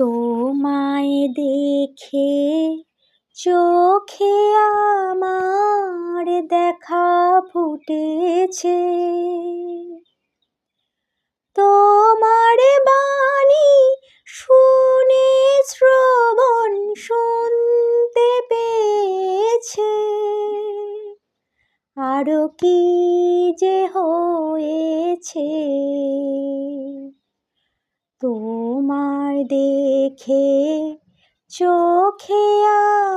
তোমায় দেখে চোখে আমার দেখা ফুটেছে, তোমার বাণী শুনে শ্রবণ শুনতে পেয়েছে। আরো কি যে হয়েছে তোমার দেখে চোখে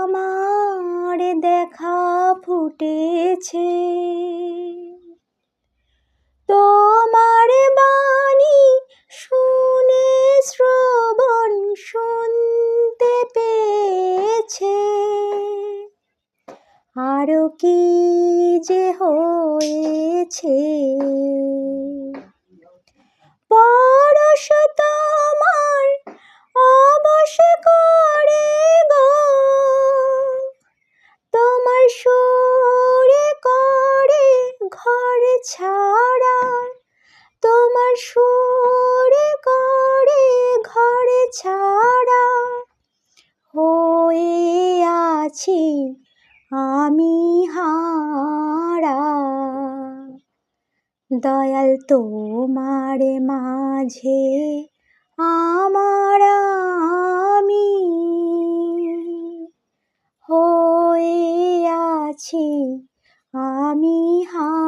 আমার দেখা ফুটেছে, তোমার বাণী শুনে শ্রবণ শুনতে পেয়েছে। আরো কি যে হয়েছে পরশ তোমার অবশ করে গো, তোমার সুরে করে ঘর ছাড়া, তোমার সুরে করে ঘর ছাড়া। হয়ে আছি আমি হারা, দয়াল তোমার মাঝে আমার আমি হয়ে আছি আমি হারা।